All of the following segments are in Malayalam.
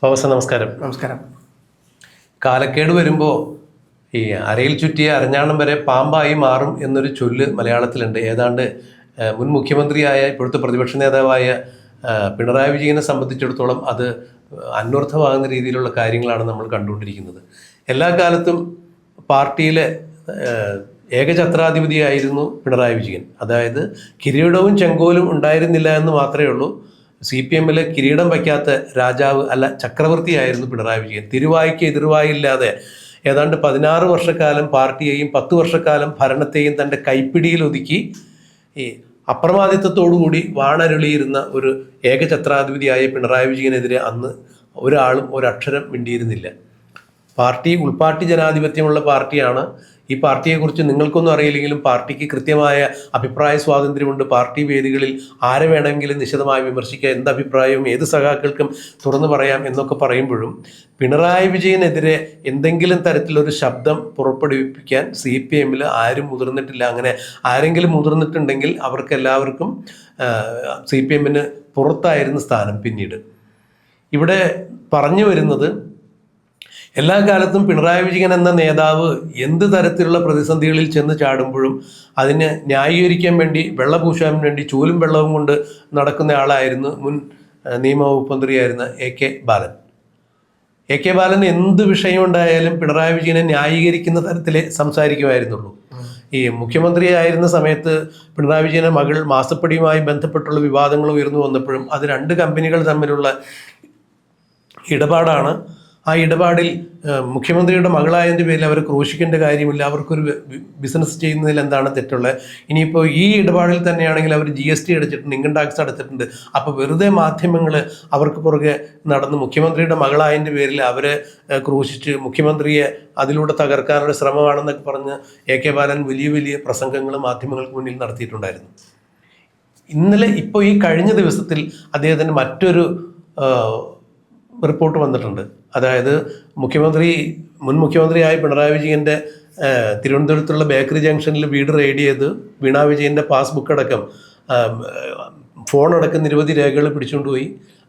ഫവാസ് നമസ്കാരം. നമസ്കാരം. കാലക്കേട് വരുമ്പോൾ ഈ അരയിൽ ചുറ്റിയ അരഞ്ഞാണം വരെ പാമ്പായി മാറും എന്നൊരു ചൊല്ല് മലയാളത്തിലുണ്ട്. ഏതാണ്ട് മുൻ മുഖ്യമന്ത്രിയായ ഇപ്പോഴത്തെ പ്രതിപക്ഷ നേതാവായ പിണറായി വിജയനെ സംബന്ധിച്ചിടത്തോളം അത് അന്വർത്ഥമാകുന്ന രീതിയിലുള്ള കാര്യങ്ങളാണ് നമ്മൾ കണ്ടുകൊണ്ടിരിക്കുന്നത്. എല്ലാ കാലത്തും പാർട്ടിയിലെ ഏകഛത്രാധിപതിയായിരുന്നു പിണറായി വിജയൻ. അതായത് കിരീടവും ചെങ്കോലും ഉണ്ടായിരുന്നില്ല എന്ന് മാത്രമേ ഉള്ളൂ. CPM-ൽ കിരീടം വയ്ക്കാത്ത രാജാവ് അല്ല ചക്രവർത്തിയായിരുന്നു പിണറായി വിജയൻ. തിരുവായ്ക്ക് എതിർവായില്ലാതെ ഏതാണ്ട് 16 വർഷക്കാലം പാർട്ടിയെയും 10 വർഷക്കാലം ഭരണത്തെയും തൻ്റെ കൈപ്പിടിയിൽ ഒതുക്കി ഈ അപ്രമാദിത്വത്തോടുകൂടി വാണരുളിയിരുന്ന ഒരു ഏകഛത്രാധിപതിയായ പിണറായി വിജയനെതിരെ അന്ന് ഒരാളും ഒരക്ഷരം മിണ്ടിയിരുന്നില്ല. പാർട്ടി ഉൾപാർട്ടി ജനാധിപത്യമുള്ള പാർട്ടിയാണ്. ഈ പാർട്ടിയെക്കുറിച്ച് നിങ്ങൾക്കൊന്നും അറിയില്ലെങ്കിലും പാർട്ടിക്ക് കൃത്യമായ അഭിപ്രായ സ്വാതന്ത്ര്യമുണ്ട്. പാർട്ടി വേദികളിൽ ആരെ വേണമെങ്കിലും നിശിതമായി വിമർശിക്കുക, എന്ത് അഭിപ്രായവും ഏത് സഖാക്കൾക്കും തുറന്നു പറയാം എന്നൊക്കെ പറയുമ്പോഴും പിണറായി വിജയനെതിരെ എന്തെങ്കിലും തരത്തിലൊരു ശബ്ദം പുറപ്പെടുവിപ്പിക്കാൻ CPM-ൽ ആരും മുതിർന്നിട്ടില്ല. അങ്ങനെ ആരെങ്കിലും മുതിർന്നിട്ടുണ്ടെങ്കിൽ അവർക്കെല്ലാവർക്കും CPM-ന് പുറത്തായിരുന്നു സ്ഥാനം. പിന്നീട് ഇവിടെ പറഞ്ഞു വരുന്നത്, എല്ലാ കാലത്തും പിണറായി വിജയൻ എന്ന നേതാവ് എന്ത് തരത്തിലുള്ള പ്രതിസന്ധികളിൽ ചെന്ന് ചാടുമ്പോഴും അതിനെ ന്യായീകരിക്കാൻ വേണ്ടി വെള്ളപൂശാൻ വേണ്ടി ചൂലും വെള്ളവും കൊണ്ട് നടക്കുന്ന ആളായിരുന്നു മുൻ നിയമവകുപ്പ് മന്ത്രിയായിരുന്ന AK ബാലൻ. AK ബാലൻ എന്ത് വിഷയമുണ്ടായാലും പിണറായി വിജയനെ ന്യായീകരിക്കുന്ന തരത്തിലേ സംസാരിക്കുമായിരുന്നുള്ളൂ. ഈ മുഖ്യമന്ത്രിയായിരുന്ന സമയത്ത് പിണറായി വിജയൻ്റെ മകൾ മാസപ്പടിയുമായി ബന്ധപ്പെട്ടുള്ള വിവാദങ്ങൾ ഉയർന്നു വന്നപ്പോഴും അത് 2 കമ്പനികൾ തമ്മിലുള്ള ഇടപാടാണ്. ആ ഇടപാടിൽ മുഖ്യമന്ത്രിയുടെ മകളായതിൻ്റെ പേരിൽ അവർ ക്രൂശിക്കേണ്ട കാര്യമില്ല. അവർക്കൊരു ബിസിനസ് ചെയ്യുന്നതിൽ എന്താണ് തെറ്റുള്ളത്? ഇനിയിപ്പോൾ ഈ ഇടപാടിൽ തന്നെയാണെങ്കിൽ അവർ GST അടച്ചിട്ടുണ്ട്, ഇൻകം ടാക്സ് അടച്ചിട്ടുണ്ട്. അപ്പോൾ വെറുതെ മാധ്യമങ്ങൾ അവർക്ക് പുറകെ നടന്ന് മുഖ്യമന്ത്രിയുടെ മകളായതിൻ്റെ പേരിൽ അവരെ ക്രൂശിച്ച് മുഖ്യമന്ത്രിയെ അതിലൂടെ തകർക്കാനുള്ള ശ്രമമാണെന്നൊക്കെ പറഞ്ഞ് AK ബാലൻ വലിയ വലിയ പ്രസംഗങ്ങൾ മാധ്യമങ്ങൾക്ക് മുന്നിൽ നടത്തിയിട്ടുണ്ടായിരുന്നു. ഇന്നലെ ഇപ്പോൾ ഈ കഴിഞ്ഞ ദിവസത്തിൽ അദ്ദേഹത്തിന് മറ്റൊരു റിപ്പോർട്ട് വന്നിട്ടുണ്ട്. അതായത് മുൻ മുഖ്യമന്ത്രിയായ പിണറായി വിജയൻ്റെ തിരുവനന്തപുരത്തുള്ള ബേക്കറി ജംഗ്ഷനിൽ വീട് റെയ്ഡ് ചെയ്ത് വീണ വിജയൻ്റെ പാസ്ബുക്ക് അടക്കം ഫോണടക്കം നിരവധി രേഖകൾ പിടിച്ചുകൊണ്ടുപോയി.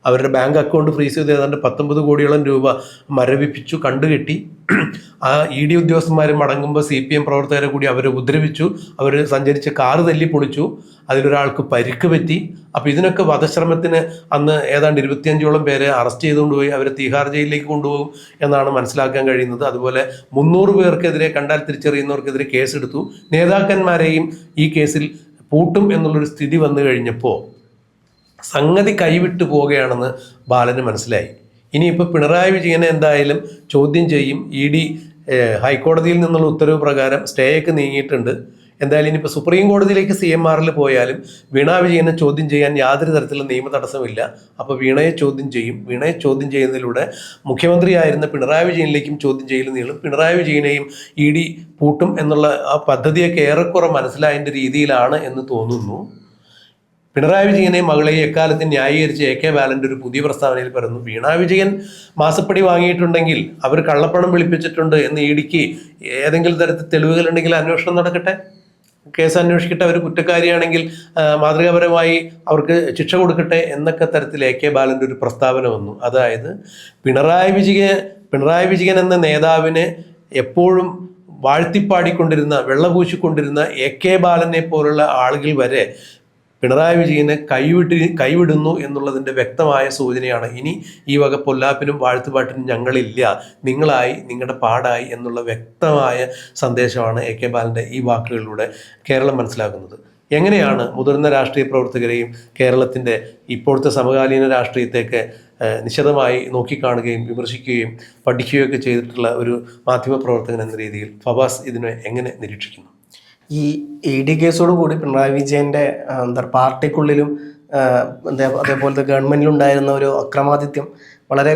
അവരുടെ ബാങ്ക് അക്കൗണ്ട് ഫ്രീസ് ചെയ്ത് ഏതാണ്ട് 19 കോടിയോളം രൂപ മരവിപ്പിച്ചു, കണ്ടുകെട്ടി. ആ ED ഉദ്യോഗസ്ഥന്മാർ മടങ്ങുമ്പോൾ CPM പ്രവർത്തകരെ കൂടി അവരെ ഉപദ്രവിച്ചു. അവർ സഞ്ചരിച്ച കാറ് തല്ലി പൊളിച്ചു. അതിലൊരാൾക്ക് പരിക്ക് പറ്റി. അപ്പോൾ ഇതിനൊക്കെ വധശ്രമത്തിന് അന്ന് ഏതാണ്ട് 25ഓളം പേരെ അറസ്റ്റ് ചെയ്തുകൊണ്ട് പോയി അവരെ തീഹാർ ജയിലിലേക്ക് കൊണ്ടുപോകും എന്നാണ് മനസ്സിലാക്കാൻ കഴിയുന്നത്. അതുപോലെ 300 പേർക്കെതിരെ, കണ്ടാൽ തിരിച്ചറിയുന്നവർക്കെതിരെ കേസെടുത്തു. നേതാക്കന്മാരെയും ഈ കേസിൽ പൂട്ടും എന്നുള്ളൊരു സ്ഥിതി വന്നു കഴിഞ്ഞപ്പോൾ സംഗതി കൈവിട്ടു പോവുകയാണെന്ന് ബാലന് മനസ്സിലായി. ഇനിയിപ്പോൾ പിണറായി വിജയനെ എന്തായാലും ചോദ്യം ചെയ്യും. ED ഹൈക്കോടതിയിൽ നിന്നുള്ള ഉത്തരവ് പ്രകാരം സ്റ്റേയൊക്കെ നീങ്ങിയിട്ടുണ്ട്. എന്തായാലും ഇനിയിപ്പോൾ സുപ്രീം കോടതിയിലേക്ക് CMR-ൽ പോയാലും വീണ വിജയനെ ചോദ്യം ചെയ്യാൻ യാതൊരു തരത്തിലുള്ള നിയമ തടസ്സമില്ല. അപ്പോൾ വീണയെ ചോദ്യം ചെയ്യും. വീണയെ ചോദ്യം ചെയ്യുന്നതിലൂടെ മുഖ്യമന്ത്രിയായിരുന്ന പിണറായി വിജയനിലേക്കും ചോദ്യം ചെയ്യൽ നീളും. പിണറായി വിജയനെയും ED പൂട്ടും എന്നുള്ള ആ പദ്ധതിയൊക്കെ ഏറെക്കുറെ മനസ്സിലായതിൻ്റെ രീതിയിലാണ് എന്ന് തോന്നുന്നു. പിണറായി വിജയനെയും മകളെയും എക്കാലത്തും ന്യായീകരിച്ച് AK ബാലൻ്റെ ഒരു പുതിയ പ്രസ്താവനയിൽ പറയുന്നു, വീണ വിജയൻ മാസപ്പടി വാങ്ങിയിട്ടുണ്ടെങ്കിൽ അവർ കള്ളപ്പണം വെളുപ്പിച്ചിട്ടുണ്ട് എന്ന് EDക്ക് ഏതെങ്കിലും തരത്തിൽ തെളിവുകളുണ്ടെങ്കിൽ അന്വേഷണം നടക്കട്ടെ, കേസ് അന്വേഷിക്കട്ടെ. അവർ കുറ്റക്കാരിയാണെങ്കിൽ മാതൃകാപരമായി അവർക്ക് ശിക്ഷ കൊടുക്കട്ടെ എന്നൊക്കെ തരത്തിൽ AK ബാലൻ്റെ ഒരു പ്രസ്താവന വന്നു. അതായത് പിണറായി വിജയൻ എന്ന നേതാവിനെ എപ്പോഴും വാഴ്ത്തിപ്പാടിക്കൊണ്ടിരുന്ന, വെള്ളപൂശിക്കൊണ്ടിരുന്ന AK ബാലനെ പോലുള്ള ആളുകൾ വരെ പിണറായി വിജയനെ കൈവിടുന്നു എന്നുള്ളതിൻ്റെ വ്യക്തമായ സൂചനയാണ്. ഇനി ഈ വക പൊല്ലാപ്പിനും വാഴ്ത്തുപാട്ടിനും ഞങ്ങളില്ല, നിങ്ങളായി, നിങ്ങളുടെ പാടായി എന്നുള്ള വ്യക്തമായ സന്ദേശമാണ് AK ബാലൻ്റെ ഈ വാക്കുകളിലൂടെ കേരളം മനസ്സിലാക്കുന്നത്. എങ്ങനെയാണ് മുതിർന്ന രാഷ്ട്രീയ പ്രവർത്തകരെയും കേരളത്തിൻ്റെ ഇപ്പോഴത്തെ സമകാലീന രാഷ്ട്രീയത്തേക്ക് നിശിതമായി നോക്കിക്കാണുകയും വിമർശിക്കുകയും പഠിക്കുകയൊക്കെ ചെയ്തിട്ടുള്ള ഒരു മാധ്യമപ്രവർത്തകൻ എന്ന രീതിയിൽ ഫവാസ് ഇതിനെ എങ്ങനെ നിരീക്ഷിക്കുന്നു? ഈ ED കേസോട് കൂടി പിണറായി വിജയൻ്റെ പാർട്ടിക്കുള്ളിലും അതേപോലത്തെ ഗവൺമെൻറ്റിലുണ്ടായിരുന്ന ഒരു അക്രമാദിത്യം വളരെ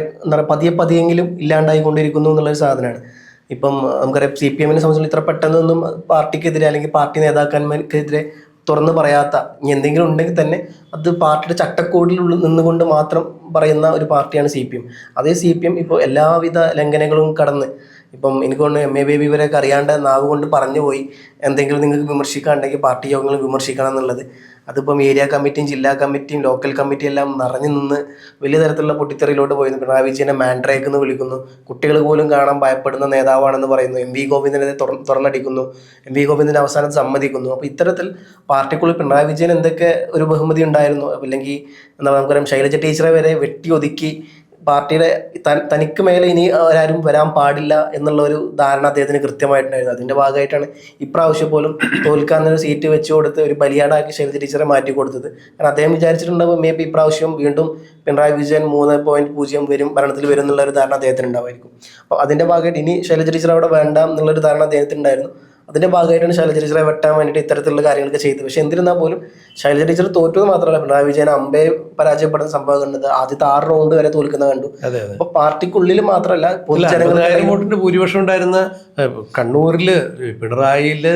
പതിയെങ്കിലും ഇല്ലാണ്ടായിക്കൊണ്ടിരിക്കുന്നു എന്നുള്ളൊരു സാധനമാണ്. ഇപ്പം നമുക്കറിയാം CPM-നെ സംബന്ധിച്ചിടത്തോളം ഇത്ര പെട്ടെന്നൊന്നും പാർട്ടിക്കെതിരെ അല്ലെങ്കിൽ പാർട്ടി നേതാക്കന്മാർക്കെതിരെ തുറന്നു പറയാത്ത, ഇനി എന്തെങ്കിലും ഉണ്ടെങ്കിൽ തന്നെ അത് പാർട്ടിയുടെ ചട്ടക്കൂടിൽ നിന്നുകൊണ്ട് മാത്രം പറയുന്ന ഒരു പാർട്ടിയാണ് CPM. അതേ CPM ഇപ്പോൾ എല്ലാവിധ ലംഘനങ്ങളും കടന്ന് ഇപ്പം എനിക്കൊണ്ട് MA ബേബി ഇവരെയൊക്കെ അറിയാണ്ട് നാവ് കൊണ്ട് പറഞ്ഞു പോയി എന്തെങ്കിലും നിങ്ങൾക്ക് വിമർശിക്കാനുണ്ടെങ്കിൽ പാർട്ടി യോഗങ്ങൾ വിമർശിക്കണം എന്നുള്ളത്. അതിപ്പം ഏരിയ കമ്മിറ്റിയും ജില്ലാ കമ്മിറ്റിയും ലോക്കൽ കമ്മിറ്റിയും എല്ലാം നിറഞ്ഞു നിന്ന് വലിയ തരത്തിലുള്ള പൊട്ടിത്തെറിയിലോട്ട് പോയിരുന്നു. പിണറായി വിജയനെ മാൻഡ്രേക്ക് എന്ന് വിളിക്കുന്നു, കുട്ടികൾ പോലും കാണാൻ ഭയപ്പെടുന്ന നേതാവാണെന്ന് പറയുന്നു, എം വി ഗോവിന്ദനെ തുറന്നടിക്കുന്നു, എം വി ഗോവിന്ദൻ അവസാനം സമ്മതിക്കുന്നു. അപ്പോൾ ഇത്തരത്തിൽ പാർട്ടിക്കുള്ളിൽ പിണറായി വിജയൻ എന്തൊക്കെ ഒരു ബഹുമതി ഉണ്ടായിരുന്നു, അല്ലെങ്കിൽ എന്താ നമുക്കറിയാം ശൈലജ ടീച്ചറെ വരെ വെട്ടി ഒതുക്കി പാർട്ടിയുടെ തനിക്ക് മേലെ ഇനി ആരും വരാൻ പാടില്ല എന്നുള്ള ഒരു ധാരണ അദ്ദേഹത്തിന് കൃത്യമായിട്ടുണ്ടായിരുന്നു. അതിന്റെ ഭാഗമായിട്ടാണ് ഇപ്രാവശ്യം പോലും തോൽക്കാന്നൊരു സീറ്റ് വെച്ച് കൊടുത്ത് ഒരു ബലിയാടാക്കി ശൈലജ ടീച്ചറെ മാറ്റി കൊടുത്തത്. കാരണം അദ്ദേഹം വിചാരിച്ചിട്ടുണ്ടാവും മേ ബി ഇപ്രാവശ്യം വീണ്ടും പിണറായി വിജയൻ 3.0 വരും, ഭരണത്തിൽ വരും എന്നുള്ള ഒരു ധാരണ അദ്ദേഹത്തിന് ഉണ്ടാവുമായിരിക്കും. അപ്പോൾ അതിന്റെ ഭാഗമായിട്ട് ഇനി ശൈലജ ടീച്ചർ അവിടെ വേണ്ട എന്നുള്ളൊരു ധാരണ അദ്ദേഹത്തിന് ഉണ്ടായിരുന്നു. അതിന്റെ ഭാഗമായിട്ടാണ് ശൈലജ ടീച്ചറെ വെട്ടാൻ വേണ്ടിയിട്ട് ഇത്തരത്തിലുള്ള കാര്യങ്ങളൊക്കെ ചെയ്തത്. പക്ഷെ എന്നിരുന്നാൽ പോലും ശൈലജ ടീച്ചർ തോറ്റത് മാത്രമല്ല, പിണറായി വിജയൻ അമ്പേ പരാജയപ്പെടുന്ന സംഭവം കണ്ടത് ആദ്യത്തെ 6 റൗണ്ട് വരെ തോൽക്കുന്ന കണ്ടു. അപ്പൊ പാർട്ടിക്കുള്ളിൽ മാത്രമല്ല പൊതുജനങ്ങളുടെ വോട്ടിന്റെ ഭൂരിപക്ഷം ഉണ്ടായിരുന്ന കണ്ണൂരില് പിണറായില്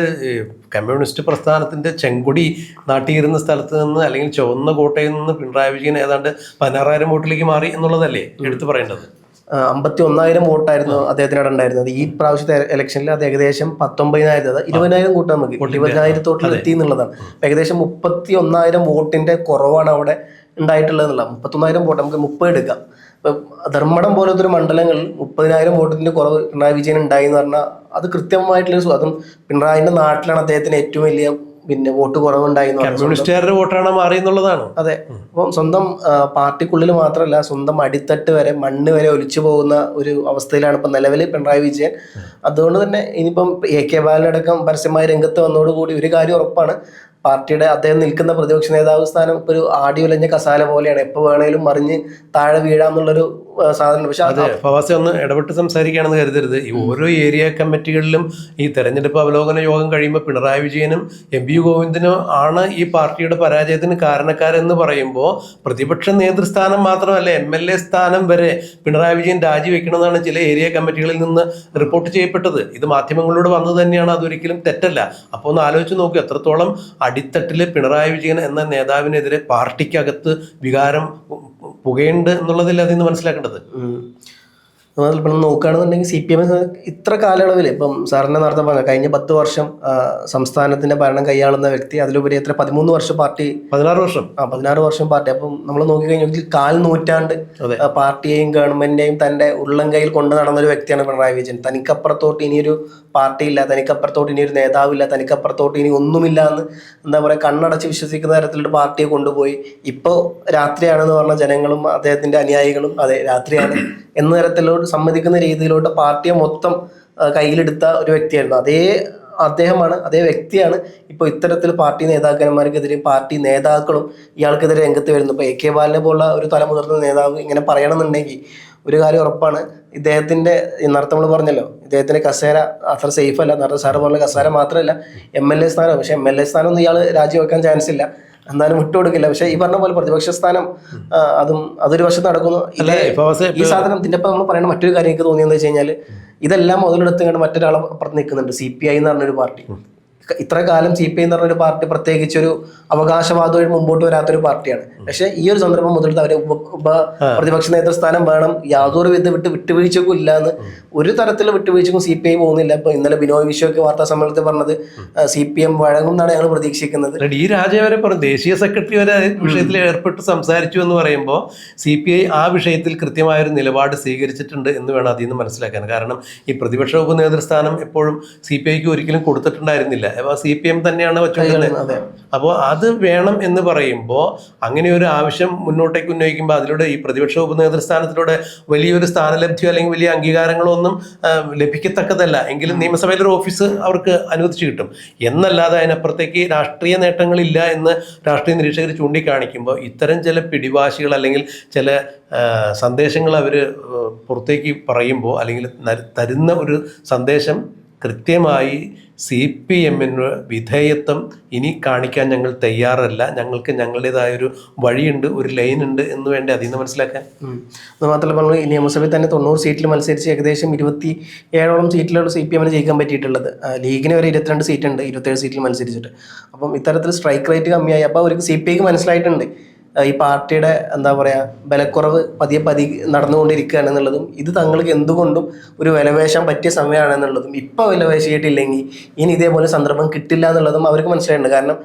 കമ്മ്യൂണിസ്റ്റ് പ്രസ്ഥാനത്തിന്റെ ചെങ്കൊടി നാട്ടിയിരുന്ന സ്ഥലത്ത് നിന്ന് അല്ലെങ്കിൽ ചുവന്ന കോട്ടയിൽ നിന്ന് പിണറായി വിജയൻ ഏതാണ്ട് 16,000 വോട്ടിലേക്ക് മാറി എന്നുള്ളതല്ലേ എടുത്തു പറയേണ്ടത്. 51,000 വോട്ടായിരുന്നു അദ്ദേഹത്തിനവിടെ ഉണ്ടായിരുന്നത്. ഈ പ്രാവശ്യത്തെ ഇലക്ഷനിൽ അത് ഏകദേശം 19,000, 20,000 കൂട്ടാൻ നോക്കി 20,000 എത്തി എന്നുള്ളതാണ്. ഏകദേശം 31,000 വോട്ടിന്റെ കുറവാണ് അവിടെ ഉണ്ടായിട്ടുള്ളത് എന്നുള്ള. 31,000 വോട്ട് നമുക്ക് 30 എടുക്കാം. ഇപ്പം ധർമ്മടം പോലത്തെ ഒരു മണ്ഡലങ്ങളിൽ 30,000 വോട്ടിന്റെ കുറവ് പിണറായി വിജയൻ ഉണ്ടായി എന്ന് പറഞ്ഞാൽ അത് കൃത്യമായിട്ടുള്ള അതും പിണറായിന്റെ നാട്ടിലാണ് അദ്ദേഹത്തിന് ഏറ്റവും വലിയ വോട്ട് കുറവുണ്ടായി. കമ്മ്യൂണിസ്റ്റുകാരുടെ വോട്ടാണ് മാറി എന്നുള്ളതാണ്. അതെ. അപ്പം സ്വന്തം പാർട്ടിക്കുള്ളിൽ മാത്രമല്ല സ്വന്തം അടിത്തട്ട് വരെ മണ്ണ് വരെ ഒലിച്ചു പോകുന്ന ഒരു അവസ്ഥയിലാണ് ഇപ്പം നിലവിൽ പിണറായി വിജയൻ. അതുകൊണ്ട് തന്നെ ഇനിയിപ്പം AK ബാലനടക്കം പരസ്യമായ രംഗത്ത് വന്നതോടുകൂടി ഒരു കാര്യം ഉറപ്പാണ്, പാർട്ടിയുടെ അദ്ദേഹം നിൽക്കുന്ന പ്രതിപക്ഷ നേതാവ് സ്ഥാനം ഇപ്പോൾ ഒരു ആടി ഉലഞ്ഞ കസാല പോലെയാണ്, എപ്പോൾ വേണേലും മറിഞ്ഞ് താഴെ വീഴാന്നുള്ളൊരു സാധനം. പക്ഷെ അതെ, ഫവാസെ ഒന്ന് ഇടപെട്ട് സംസാരിക്കുകയാണെന്ന് കരുതരുത്. ഈ ഓരോ ഏരിയ കമ്മിറ്റികളിലും ഈ തെരഞ്ഞെടുപ്പ് അവലോകന യോഗം കഴിയുമ്പോൾ പിണറായി വിജയനും MV ഗോവിന്ദനും ആണ് ഈ പാർട്ടിയുടെ പരാജയത്തിന് കാരണക്കാരെന്ന് പറയുമ്പോൾ പ്രതിപക്ഷ നേതൃസ്ഥാനം മാത്രമല്ല MLA സ്ഥാനം വരെ പിണറായി വിജയൻ രാജിവെക്കണമെന്നാണ് ചില ഏരിയ കമ്മിറ്റികളിൽ നിന്ന് റിപ്പോർട്ട് ചെയ്യപ്പെട്ടത്. ഇത് മാധ്യമങ്ങളിലൂടെ വന്നത് തന്നെയാണ്, അതൊരിക്കലും തെറ്റല്ല. അപ്പോൾ ഒന്ന് ആലോചിച്ച് നോക്കൂ, എത്രത്തോളം അടിത്തട്ടിൽ പിണറായി വിജയൻ എന്ന നേതാവിനെതിരെ പാർട്ടിക്കകത്ത് വികാരം പുകയുണ്ട് എന്നുള്ളതിൽ അതിൽ നിന്ന് മനസ്സിലാക്കേണ്ടത്. ഇപ്പം നോക്കുകയാണെന്നുണ്ടെങ്കിൽ CPM ഇത്ര കാലയളവിൽ ഇപ്പം സാറിനെ നേരത്തെ പറഞ്ഞ കഴിഞ്ഞ 10 വർഷം സംസ്ഥാനത്തിന്റെ ഭരണം കൈയാളുന്ന വ്യക്തി, അതിലുപരി എത്ര 13 വർഷം പാർട്ടി, 16 വർഷം പാർട്ടി. അപ്പം നമ്മൾ നോക്കിക്കഴിഞ്ഞാൽ 1/4 നൂറ്റാണ്ട് പാർട്ടിയെയും ഗവൺമെന്റിനെയും തന്റെ ഉള്ളം കയ്യിൽ കൊണ്ടു നടന്നൊരു വ്യക്തിയാണ് പിണറായി വിജയൻ. തനിക്കപ്പുറത്തോട്ട് ഇനിയൊരു പാർട്ടിയില്ല, തനിക്കപ്പുറത്തോട്ട് ഇനിയൊരു നേതാവില്ല, തനിക്കപ്പുറത്തോട്ട് ഇനി ഒന്നുമില്ല എന്ന് എന്താ പറയുക കണ്ണടച്ച് വിശ്വസിക്കുന്ന തരത്തിലൊരു പാർട്ടിയെ കൊണ്ടുപോയി ഇപ്പോൾ രാത്രിയാണെന്ന് പറഞ്ഞ ജനങ്ങളും അദ്ദേഹത്തിന്റെ അനുയായികളും അതെ രാത്രിയാണ് എന്ന തരത്തിലോട്ട് സമ്മതിക്കുന്ന രീതിയിലോട്ട് പാർട്ടിയെ മൊത്തം കയ്യിലെടുത്ത ഒരു വ്യക്തിയായിരുന്നു. അതേ വ്യക്തിയാണ് ഇപ്പോൾ ഇത്തരത്തിൽ പാർട്ടി നേതാക്കന്മാർക്കെതിരെ പാർട്ടി നേതാക്കളും ഇയാൾക്കെതിരെ രംഗത്ത് വരുന്നു. ഇപ്പോൾ AK ബാലനെ പോലുള്ള ഒരു തലമുതിർന്ന നേതാവ് ഇങ്ങനെ പറയണമെന്നുണ്ടെങ്കിൽ ഒരു കാര്യം ഉറപ്പാണ്, ഇദ്ദേഹത്തിന്റെ നേരത്തെ നമ്മൾ പറഞ്ഞല്ലോ ഇദ്ദേഹത്തിന്റെ കസേര അത്ര സേഫ് അല്ല. നേരത്തെ സാറ് പറഞ്ഞ കസേര മാത്രമല്ല MLA സ്ഥാനം, പക്ഷെ MLA സ്ഥാനം ഒന്നും ഇയാൾ രാജിവെക്കാൻ ചാൻസ് ഇല്ല, എന്തായാലും വിട്ടുകൊടുക്കില്ല. പക്ഷെ ഈ പറഞ്ഞ പോലെ പ്രതിപക്ഷ സ്ഥാനം അതൊരു വശത്ത് നടക്കുന്നു. ഈ സാധനം ഇതിന്റെ ഒപ്പം നമ്മൾ പറയുന്ന മറ്റൊരു കാര്യം എനിക്ക് തോന്നിയെന്ന് വെച്ച് കഴിഞ്ഞാൽ ഇതെല്ലാം മുതലെടുത്തുകൊണ്ട് മറ്റൊരാളെ അപ്പുറത്ത് നിൽക്കുന്നുണ്ട്. CPI എന്ന് പറഞ്ഞൊരു പാർട്ടി. ഇത്ര കാലം CPI എന്ന് പറഞ്ഞൊരു പാർട്ടി പ്രത്യേകിച്ച് ഒരു അവകാശവാദം മുമ്പോട്ട് വരാത്തൊരു പാർട്ടിയാണ്. പക്ഷെ ഈ ഒരു സന്ദർഭം മുതലെടുത്ത് അവരെ പ്രതിപക്ഷ നേതൃസ്ഥാനം വേണം, യാതൊരു വിട്ടുവീഴ്ചക്കും ഇല്ല എന്ന് ഒരു തരത്തിലുള്ള വിട്ടുവീഴ്ചക്കും CPI പോകുന്നില്ല. ഇപ്പൊ ഇന്നലെ ബിനോയ് വിശ്വക്ക് വാർത്താ സമ്മേളനത്തിൽ പറഞ്ഞത് CPM വഴങ്ങും എന്നാണ് ഞങ്ങൾ പ്രതീക്ഷിക്കുന്നത്. ഈ രാജവരെ പറഞ്ഞു, ദേശീയ സെക്രട്ടറി വരെ വിഷയത്തിൽ ഏർപ്പെട്ട് സംസാരിച്ചു എന്ന് പറയുമ്പോൾ CPI ആ വിഷയത്തിൽ കൃത്യമായൊരു നിലപാട് സ്വീകരിച്ചിട്ടുണ്ട് എന്ന് വേണം അതിൽ നിന്ന് മനസ്സിലാക്കാൻ. കാരണം ഈ പ്രതിപക്ഷ ഉപനേതൃസ്ഥാനം എപ്പോഴും CPIക്ക് ഒരിക്കലും കൊടുത്തിട്ടുണ്ടായിരുന്നില്ല, CPM തന്നെയാണ് വെച്ചുകൊണ്ടിരുന്നത്. അപ്പോൾ അത് വേണം എന്ന് പറയുമ്പോൾ അങ്ങനെ ഒരു ആവശ്യം മുന്നോട്ടേക്ക് ഉന്നയിക്കുമ്പോൾ അതിലൂടെ ഈ പ്രതിപക്ഷ ഉപനേതൃസ്ഥാനത്തിലൂടെ വലിയൊരു സ്ഥാനലബ്ധിയോ അല്ലെങ്കിൽ വലിയ അംഗീകാരങ്ങളോ ഒന്നും ലഭിക്കത്തക്കതല്ല. എങ്കിലും നിയമസഭയിലൊരു ഓഫീസ് അവർക്ക് അനുവദിച്ചു കിട്ടും എന്നല്ലാതെ അതിനപ്പുറത്തേക്ക് രാഷ്ട്രീയ നേട്ടങ്ങളില്ല എന്ന് രാഷ്ട്രീയ നിരീക്ഷകർ ചൂണ്ടിക്കാണിക്കുമ്പോൾ ഇത്തരം ചില പിടിവാശികൾ അല്ലെങ്കിൽ ചില സന്ദേശങ്ങൾ അവർ പുറത്തേക്ക് പറയുമ്പോൾ അല്ലെങ്കിൽ തരുന്ന ഒരു സന്ദേശം കൃത്യമായി CPM-ന് വിധേയത്വം ഇനി കാണിക്കാൻ ഞങ്ങൾ തയ്യാറല്ല, ഞങ്ങൾക്ക് ഞങ്ങളുടേതായൊരു വഴിയുണ്ട്, ഒരു ലൈൻ ഉണ്ട് എന്ന് വേണ്ടി അതിൽ നിന്ന് മനസ്സിലാക്കാൻ. അത് മാത്രമല്ല നമ്മൾ ഈ നിയമസഭയിൽ തന്നെ 90 സീറ്റിൽ മത്സരിച്ച് ഏകദേശം 27ഓളം സീറ്റിലാണ് CPM-ന് ജയിക്കാൻ പറ്റിയിട്ടുള്ളത്. ലീഗിന് വരെ 22 സീറ്റുണ്ട് 27 സീറ്റിൽ മത്സരിച്ചിട്ട്. അപ്പം ഇത്തരത്തിൽ സ്ട്രൈക്ക് റേറ്റ് കമ്മിയായി. അപ്പോൾ അവർക്ക് CPIക്ക് മനസ്സിലായിട്ടുണ്ട് ഈ പാർട്ടിയുടെ എന്താ പറയുക ബലക്കുറവ് പതിയെ നടന്നുകൊണ്ടിരിക്കുകയാണ് എന്നുള്ളതും ഇത് തങ്ങൾക്ക് എന്തുകൊണ്ടും ഒരു വിലവേശാൻ പറ്റിയ സമയമാണെന്നുള്ളതും ഇപ്പോൾ വിലവേശിയിട്ടില്ലെങ്കിൽ ഇനി ഇതേപോലെ സന്ദർഭം കിട്ടില്ല എന്നുള്ളതും അവർക്ക് മനസ്സിലായിട്ടുണ്ട്. കാരണം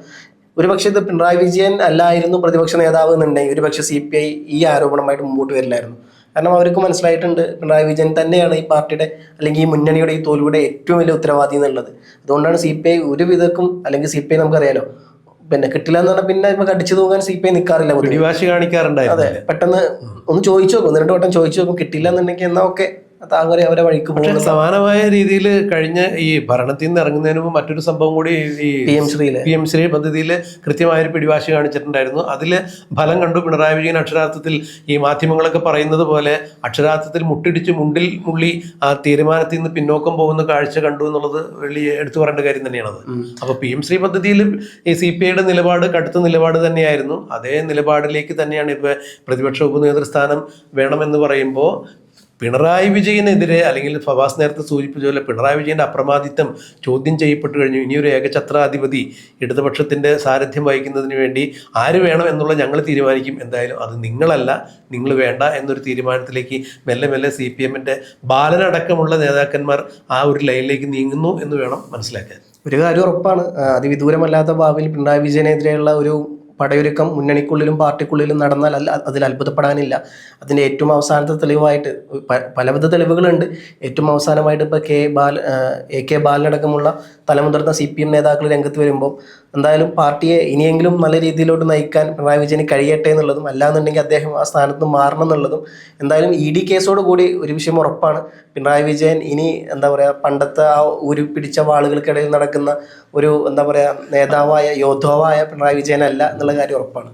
ഒരുപക്ഷെ ഇത് പിണറായി വിജയൻ അല്ലായിരുന്നു പ്രതിപക്ഷ നേതാവ് എന്നുണ്ടെങ്കിൽ ഒരുപക്ഷെ CPI ഈ ആരോപണമായിട്ട് മുമ്പോട്ട് വരില്ലായിരുന്നു. കാരണം അവർക്ക് മനസ്സിലായിട്ടുണ്ട് പിണറായി വിജയൻ തന്നെയാണ് ഈ പാർട്ടിയുടെ അല്ലെങ്കിൽ ഈ മുന്നണിയുടെ ഈ തോൽവിയുടെ ഏറ്റവും വലിയ ഉത്തരവാദി എന്നുള്ളത്. അതുകൊണ്ടാണ് CPI ഒരു വിധക്കും, അല്ലെങ്കിൽ CPI നമുക്കറിയാലോ പിന്നെ കിട്ടില്ല എന്ന് പറഞ്ഞാൽ പിന്നെ ഇപ്പൊ കടിച്ചു തൂങ്ങാൻ CPI നിൽക്കാറില്ല, പിടിവാശി കാണിക്കാറുണ്ടായിരുന്നു. അതെ, പെട്ടെന്ന് ഒന്ന് ചോദിച്ചു നോക്കും, 1-2 വട്ടം ചോദിച്ചു നോക്കും, കിട്ടില്ല എന്നുണ്ടെങ്കിൽ എന്നാ ഓക്കെ താങ്കളെ അവരെ വഴിക്ക് പോകും. സമാനമായ രീതിയിൽ കഴിഞ്ഞ ഈ ഭരണത്തിൽ നിന്ന് ഇറങ്ങുന്നതിന് മുമ്പ് മറ്റൊരു സംഭവം കൂടി ഈ PM ശ്രീ പദ്ധതിയിൽ കൃത്യമായൊരു പിടിവാശി കാണിച്ചിട്ടുണ്ടായിരുന്നു. അതിൽ ഫലം കണ്ടു. പിണറായി വിജയൻ അക്ഷരാർത്ഥത്തിൽ ഈ മാധ്യമങ്ങളൊക്കെ പറയുന്നത് പോലെ അക്ഷരാർത്ഥത്തിൽ മുട്ടിടിച്ച് മുണ്ടിൽ മുള്ളി ആ തീരുമാനത്തിൽ നിന്ന് പിന്നോക്കം പോകുന്ന കാഴ്ച കണ്ടു എന്നുള്ളത് വലിയ എടുത്തു പറയേണ്ട കാര്യം തന്നെയാണത്. അപ്പൊ PM ശ്രീ പദ്ധതിയിൽ ഈ CPIയുടെ നിലപാട് കടുത്ത നിലപാട് തന്നെയായിരുന്നു. അതേ നിലപാടിലേക്ക് തന്നെയാണ് ഇപ്പൊ പ്രതിപക്ഷ ഉപനേതൃസ്ഥാനം വേണമെന്ന് പറയുമ്പോൾ പിണറായി വിജയനെതിരെ, അല്ലെങ്കിൽ ഫവാസ് നേരത്തെ സൂചിപ്പിച്ച പോലെ പിണറായി വിജയന്റെ അപ്രമാദിത്വം ചോദ്യം ചെയ്യപ്പെട്ടു കഴിഞ്ഞു. ഇനിയൊരു ഏകഛത്രാധിപതി ഇടതുപക്ഷത്തിന്റെ സാരഥ്യം വഹിക്കുന്നതിന് വേണ്ടി ആര് വേണം എന്നുള്ള ഞങ്ങൾ തീരുമാനിക്കും, എന്തായാലും അത് നിങ്ങളല്ല, നിങ്ങൾ വേണ്ട എന്നൊരു തീരുമാനത്തിലേക്ക് മെല്ലെ മെല്ലെ CPMന്റെ ബാലനടക്കമുള്ള നേതാക്കന്മാർ ആ ഒരു ലൈനിലേക്ക് നീങ്ങുന്നു എന്ന് വേണം മനസ്സിലാക്കാൻ. ഒരു കാര്യം ഉറപ്പാണ്, അതിവിദൂരമല്ലാത്ത ഭാവിയിൽ പിണറായി വിജയനെതിരെയുള്ള ഒരു പടയൊരുക്കം മുന്നണിക്കുള്ളിലും പാർട്ടിക്കുള്ളിലും നടന്നാൽ അതിൽ അത്ഭുതപ്പെടാനില്ല. അതിൻ്റെ ഏറ്റവും അവസാനത്തെ തെളിവായിട്ട് പലവിധ തെളിവുകളുണ്ട്. ഏറ്റവും അവസാനമായിട്ട് ഇപ്പോൾ AK ബാലനടക്കമുള്ള തലമുതിർന്ന CPM നേതാക്കൾ രംഗത്ത് വരുമ്പോൾ എന്തായാലും പാർട്ടിയെ ഇനിയെങ്കിലും നല്ല രീതിയിലോട്ട് നയിക്കാൻ പിണറായി വിജയന് കഴിയട്ടെ എന്നുള്ളതും, അല്ലാന്നുണ്ടെങ്കിൽ അദ്ദേഹം ആ സ്ഥാനത്ത് മാറണം എന്നുള്ളതും, എന്തായാലും ED കേസോട് കൂടി ഒരു വിഷയം ഉറപ്പാണ്. പിണറായി വിജയൻ ഇനി എന്താ പറയുക, പണ്ടത്തെ ആ ഒരു പിടിച്ച വാളുകൾക്കിടയിൽ നടക്കുന്ന ഒരു എന്താ പറയുക നേതാവായ യോദ്ധാവായ പിണറായി വിജയനല്ല എന്നുള്ള കാര്യം ഉറപ്പാണ്.